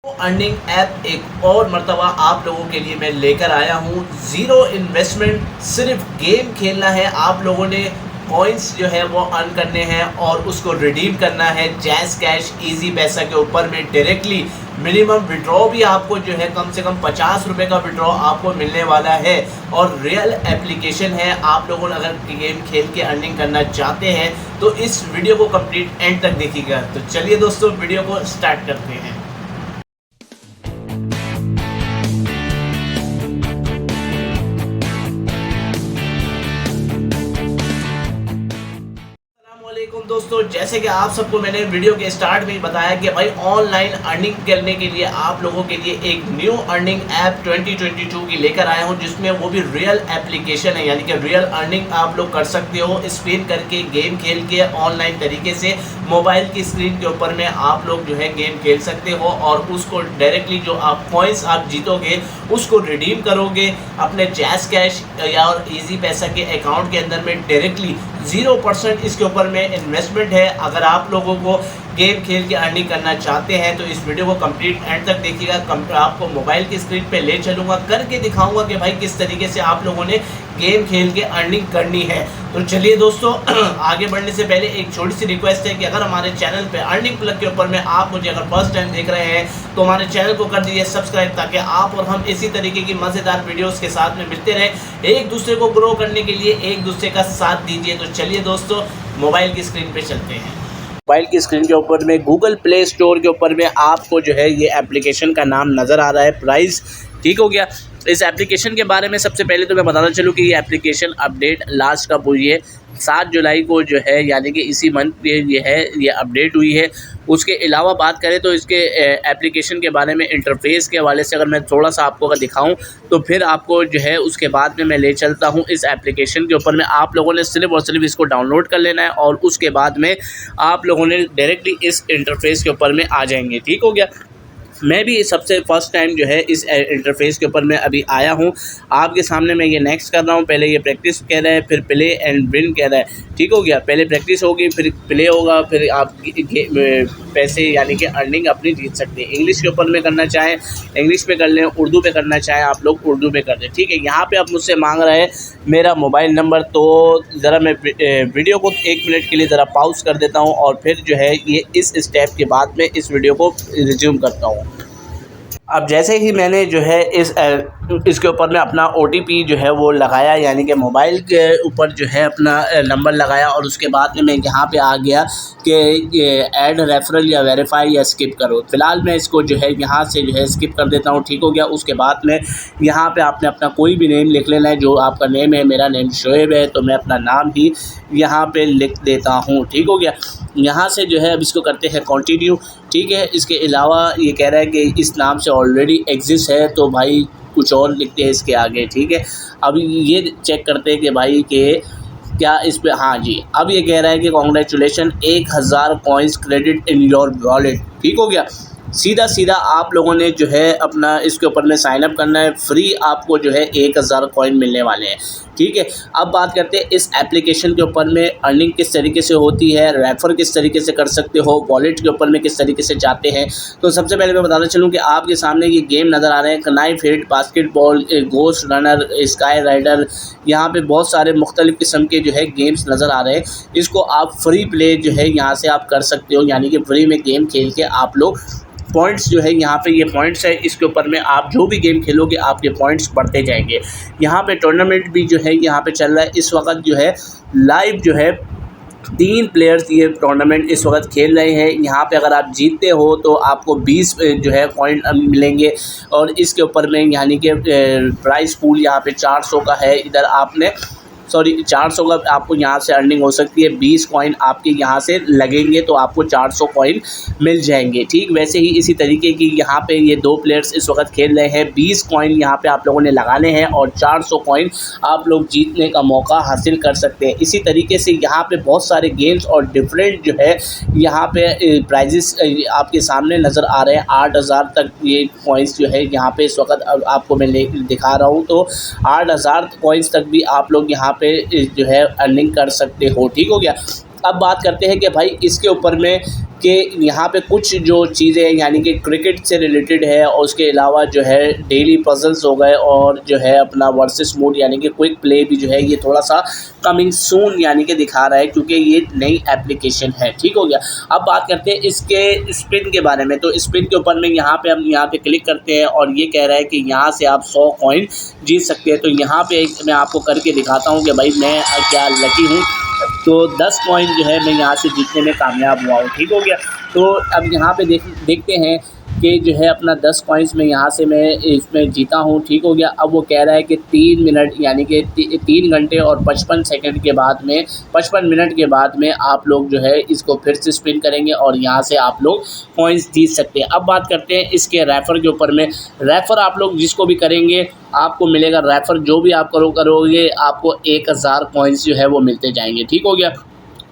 Earning app एक और मर्तबा आप लोगों के लिए मैं लेकर आया हूँ। ज़ीरो इन्वेस्टमेंट, सिर्फ गेम खेलना है। आप लोगों ने कॉइन्स जो है वो अर्न करने हैं और उसको रिडीम करना है जैज़ कैश इजी पैसा के ऊपर में डायरेक्टली। मिनिमम विड्रॉ भी आपको जो है कम से कम 50 रुपये का विड्रॉ आपको मिलने वाला है और रियल एप्लीकेशन है। आप लोगों अगर गेम खेल के अर्निंग करना चाहते हैं तो इस वीडियो को कंप्लीट एंड तक देखिएगा। तो चलिए दोस्तों, वीडियो को स्टार्ट करते हैं। दोस्तों, जैसे कि आप सबको मैंने वीडियो के स्टार्ट में ही बताया कि भाई ऑनलाइन अर्निंग करने के लिए आप लोगों के लिए एक न्यू अर्निंग ऐप 2022 की लेकर आया हूं, जिसमें वो भी रियल एप्लीकेशन है, यानी कि रियल अर्निंग आप लोग कर सकते हो स्पिन करके, गेम खेल के ऑनलाइन तरीके से मोबाइल की स्क्रीन के ऊपर में आप लोग जो है गेम खेल सकते हो और उसको डायरेक्टली जो आप कॉइन्स आप जीतोगे उसको रिडीम करोगे अपने जैज़ कैश या और ईजी पैसा के अकाउंट के अंदर में डायरेक्टली। 0% इसके ऊपर में इन्वेस्टमेंट है। अगर आप लोगों को गेम खेल के अर्निंग करना चाहते हैं तो इस वीडियो को कंप्लीट एंड तक देखिएगा। आपको मोबाइल की स्क्रीन पे ले चलूँगा, करके दिखाऊंगा कि भाई किस तरीके से आप लोगों ने गेम खेल के अर्निंग करनी है। तो चलिए दोस्तों, आगे बढ़ने से पहले एक छोटी सी रिक्वेस्ट है कि अगर हमारे चैनल पे अर्निंग प्लग के ऊपर में आप मुझे अगर फर्स्ट टाइम देख रहे हैं तो हमारे चैनल को कर दीजिए सब्सक्राइब, ताकि आप और हम इसी तरीके की मज़ेदार वीडियोज़ के साथ में मिलते रहें। एक दूसरे को ग्रो करने के लिए एक दूसरे का साथ दीजिए। तो चलिए दोस्तों, मोबाइल की स्क्रीन पे चलते हैं। मोबाइल की स्क्रीन के ऊपर में गूगल प्ले स्टोर के ऊपर में आपको जो है ये एप्लीकेशन का नाम नज़र आ रहा है, प्राइस। ठीक हो गया। इस एप्लीकेशन के बारे में सबसे पहले तो मैं बताना चलूँ कि ये एप्लीकेशन अपडेट लास्ट कब हुई है, 7 जुलाई को जो है, यानी कि इसी मंथ पे ये अपडेट हुई है। उसके अलावा बात करें तो इसके एप्लीकेशन के बारे में इंटरफेस के हवाले से अगर मैं थोड़ा सा आपको अगर दिखाऊं तो फिर आपको जो है उसके बाद में मैं ले चलता हूं इस एप्लीकेशन के ऊपर में। आप लोगों ने सिर्फ और सिर्फ इसको डाउनलोड कर लेना है और उसके बाद में आप लोगों ने डायरेक्टली इस इंटरफेस के ऊपर में आ जाएंगे। ठीक हो गया। मैं भी सबसे फर्स्ट टाइम जो है इस इंटरफेस के ऊपर मैं अभी आया हूं आपके सामने। मैं ये नेक्स्ट कर रहा हूं। पहले ये प्रैक्टिस कह रहा है, फिर प्ले एंड विन कह रहा है। ठीक हो गया। पहले प्रैक्टिस होगी, फिर प्ले होगा, फिर आप पैसे यानी कि अर्निंग अपनी जीत सकते हैं। इंग्लिश के ऊपर में करना चाहें इंग्लिश पे कर लें, उर्दू पे करना चाहें आप लोग उर्दू पे कर दें। ठीक है। यहाँ पे आप मुझसे मांग रहे हैं मेरा मोबाइल नंबर, तो ज़रा मैं वीडियो को 1 मिनट के लिए ज़रा पॉज कर देता हूँ और फिर जो है ये इस स्टेप के बाद में इस वीडियो को रिज्यूम करता हूँ। अब जैसे ही मैंने जो है इसके ऊपर में अपना OTP जो है वो लगाया, यानी कि मोबाइल के ऊपर जो है अपना नंबर लगाया और उसके बाद में मैं यहाँ पे आ गया कि ऐड रेफरल या वेरीफाई या स्किप करो। फ़िलहाल मैं इसको जो है यहाँ से जो है स्किप कर देता हूँ। ठीक हो गया। उसके बाद में यहाँ पे आपने अपना कोई भी नेम लिख लेना है। जो आपका नेम है, मेरा नेम शोएब है, तो मैं अपना नाम ही यहाँ पे लिख देता हूँ। ठीक हो गया। यहाँ से जो है अब इसको करते हैं कंटिन्यू। ठीक है। इसके अलावा ये कह रहा है कि इस नाम से ऑलरेडी एग्जिस्ट है, तो भाई कुछ और लिखते हैं इसके आगे। ठीक है। अब ये चेक करते हैं कि भाई के क्या इस पे, हाँ जी, अब ये कह रहा है कि congratulation 1000 coins credit in your wallet. ठीक हो गया। सीधा आप लोगों ने जो है अपना इसके ऊपर में साइन अप करना है। फ्री आपको जो है 1000 कॉइन मिलने वाले हैं। ठीक है। अब बात करते हैं इस एप्लीकेशन के ऊपर में अर्निंग किस तरीके से होती है, रेफ़र किस तरीके से कर सकते हो, वॉलेट के ऊपर में किस तरीके से जाते हैं। तो सबसे पहले मैं बताना चलूँ कि आपके सामने ये गेम नज़र आ रहे हैं, knife hit, basketball, ghost runner, sky rider. यहाँ पे बहुत सारे मुख्तलिफ़ किस्म के जो है गेम्स नज़र आ रहे हैं। इसको आप फ्री प्ले जो है यहाँ से आप कर सकते हो, यानी कि फ्री में गेम खेल के आप लोग पॉइंट्स जो है, यहाँ पे ये पॉइंट्स है, इसके ऊपर में आप जो भी गेम खेलोगे आपके पॉइंट्स बढ़ते जाएंगे। यहाँ पे टूर्नामेंट भी जो है यहाँ पे चल रहा है इस वक्त जो है लाइव जो है 3 प्लेयर्स ये टूर्नामेंट इस वक्त खेल रहे हैं। यहाँ पे अगर आप जीतते हो तो आपको 20 जो है कॉइन मिलेंगे और इसके ऊपर में यानी कि प्राइस पूल यहाँ पे 400 का है। इधर आपने 400 का आपको यहाँ से अर्निंग हो सकती है। 20 कॉइन आपके यहाँ से लगेंगे तो आपको 400 कॉइन मिल जाएंगे। ठीक वैसे ही इसी तरीके की यहाँ पे ये 2 प्लेयर्स इस वक्त खेल रहे हैं। 20 कॉइन यहाँ पे आप लोगों ने लगाने हैं और 400 कॉइन आप लोग जीतने का मौका हासिल कर सकते हैं। इसी तरीके से यहाँ पे बहुत सारे गेम्स और डिफरेंट जो है यहाँ पे प्राइजेस आपके सामने नज़र आ रहे हैं। 8000 तक ये कॉइन्स जो है यहाँ पे इस वक्त आपको मैं दिखा रहा हूँ। तो 8000 कॉइन्स तक भी आप लोग यहाँ पे जो है अर्निंग कर सकते हो। ठीक हो गया। अब बात करते हैं कि भाई इसके ऊपर में कि यहाँ पे कुछ जो चीज़ें यानी कि क्रिकेट से रिलेटेड है और उसके अलावा जो है डेली पजल्स हो गए और जो है अपना वर्सेस मोड यानी कि क्विक प्ले भी जो है ये थोड़ा सा कमिंग सून यानी कि दिखा रहा है, क्योंकि ये नई एप्लीकेशन है। ठीक हो गया। अब बात करते हैं इसके स्पिन के बारे में। तो स्पिन के ऊपर में यहाँ पे हम यहाँ पे क्लिक करते हैं और ये कह रहा है कि यहाँ से आप 100 कॉइन जीत सकते हैं। तो यहाँ पे मैं आपको करके दिखाता हूँ कि भाई मैं क्या लकी हूँ। तो 10 कॉइन जो है मैं यहाँ से जीतने में कामयाब हुआ हूँ। ठीक हो गया। तो अब यहाँ पे देखते हैं कि जो है अपना 10 कॉइन्स में यहाँ से मैं इसमें जीता हूँ। ठीक हो गया। अब वो कह रहा है कि 3 मिनट यानी कि 3 घंटे और 55 सेकंड के बाद में 55 मिनट के बाद में आप लोग जो है इसको फिर से स्पिन करेंगे और यहाँ से आप लोग कॉइन्स जीत सकते हैं। अब बात करते हैं इसके रेफ़र के ऊपर में। रेफ़र आप लोग जिसको भी करेंगे आपको मिलेगा रेफ़र, जो भी आप करोगे आपको 1000 कॉइन्स जो है वो मिलते जाएंगे। ठीक हो गया।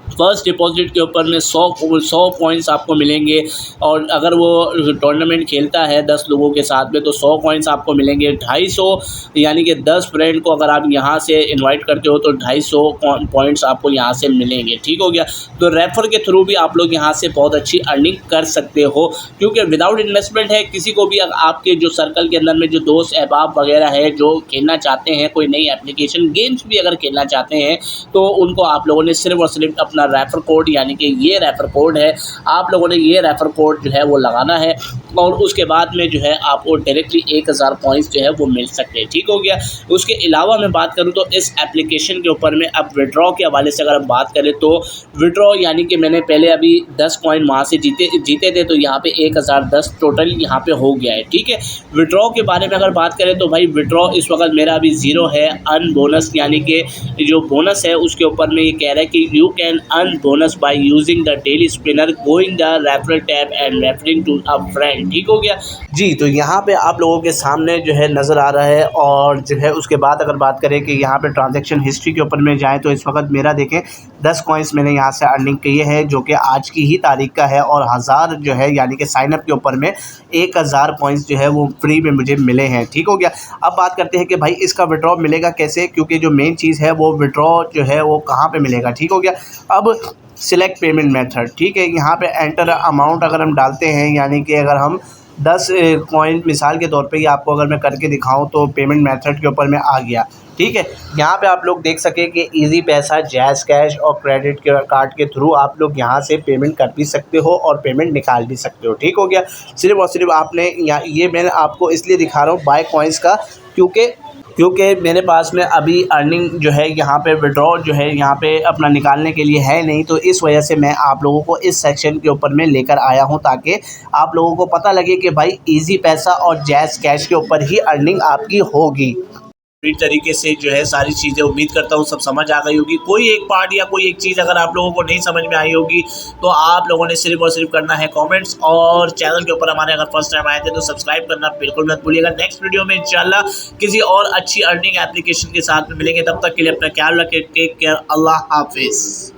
फर्स्ट डिपॉजिट के ऊपर में 100 कॉइन्स आपको मिलेंगे और अगर वो टूर्नामेंट खेलता है 10 लोगों के साथ में तो 100 कॉइन्स आपको मिलेंगे। 250 यानी कि 10 फ्रेंड को अगर आप यहाँ से इनवाइट करते हो तो 250 पॉइंट्स आपको यहाँ से मिलेंगे। ठीक हो गया। तो रेफर के थ्रू भी आप लोग यहाँ से बहुत अच्छी अर्निंग कर सकते हो, क्योंकि विदाउट इन्वेस्टमेंट है। किसी को भी आपके जो सर्कल के अंदर में जो दोस्त अहबाब वगैरह है जो खेलना चाहते हैं कोई नई एप्लीकेशन गेम्स भी अगर खेलना चाहते हैं तो उनको आप लोगों ने सिर्फ और सिर्फ अपना रेफर कोड यानी कि ये रेफर कोड है, आप लोगों ने ये रेफर कोड जो है वो लगाना है और उसके बाद में जो है आपको डायरेक्टली 1000 पॉइंट्स जो है वो मिल सकते हैं। ठीक हो गया। उसके अलावा मैं बात करूं तो इस एप्लीकेशन के ऊपर में अब विड्रॉ के हवाले से अगर हम बात करें तो विड्रॉ यानी कि मैंने पहले अभी 10 कॉइन वहाँ से जीते थे तो यहाँ पे 1010 टोटल यहाँ पे हो गया है। ठीक है। विड्रॉ के बारे में अगर बात करें तो भाई विड्रॉ इस वक्त मेरा अभी 0 है। अन बोनस यानी कि जो बोनस है उसके ऊपर में ये कह रहा है कि you can earn bonus by using the daily spinner going the referral tab and referring to a friend. ठीक हो गया जी। तो यहाँ पे आप लोगों के सामने जो है नज़र आ रहा है और जो है उसके बाद अगर बात करें कि यहाँ पे ट्रांजैक्शन हिस्ट्री के ऊपर में जाएँ तो इस वक्त मेरा देखें 10 कॉइन्स मैंने यहाँ से अर्निंग की है जो कि आज की ही तारीख का है और 1000 जो है यानी कि साइनअप के ऊपर में 1000 पॉइंट्स जो है वो फ्री में मुझे मिले हैं। ठीक हो गया। अब बात करते हैं कि भाई इसका विड्रॉ मिलेगा कैसे, क्योंकि जो मेन चीज़ है वो विड्रॉ जो है वो कहाँ पे मिलेगा। ठीक हो गया। अब सिलेक्ट पेमेंट मेथड। ठीक है। यहाँ पे एंटर अमाउंट अगर हम डालते हैं यानी कि अगर हम 10 कॉइन मिसाल के तौर पे ही आपको अगर मैं करके दिखाऊं तो पेमेंट मेथड के ऊपर में आ गया। ठीक है। यहाँ पे आप लोग देख सकें कि इजी पैसा, जैज़ कैश और क्रेडिट कार्ड के थ्रू आप लोग यहाँ से पेमेंट कर भी सकते हो और पेमेंट निकाल भी सकते हो। ठीक हो गया। सिर्फ और सिर्फ आपने ये मैं आपको इसलिए दिखा रहा हूँ बाय कॉइन्स का क्योंकि मेरे पास में अभी अर्निंग जो है यहाँ पे विड्रॉ जो है यहाँ पे अपना निकालने के लिए है नहीं, तो इस वजह से मैं आप लोगों को इस सेक्शन के ऊपर में लेकर आया हूँ ताकि आप लोगों को पता लगे कि भाई इजी पैसा और जैज़ कैश के ऊपर ही अर्निंग आपकी होगी। इस तरीके से जो है सारी चीज़ें उम्मीद करता हूँ सब समझ आ गई होगी। कोई एक पार्ट या कोई एक चीज़ अगर आप लोगों को नहीं समझ में आई होगी तो आप लोगों ने सिर्फ और सिर्फ करना है कमेंट्स, और चैनल के ऊपर हमारे अगर फर्स्ट टाइम आए थे तो सब्सक्राइब करना बिल्कुल मत भूलिएगा। नेक्स्ट वीडियो में इंशाल्लाह किसी और अच्छी अर्निंग एप्लीकेशन के साथ में मिलेंगे। तब तक के लिए अपना ख्याल रखें। Take care. अल्लाह हाफिज़।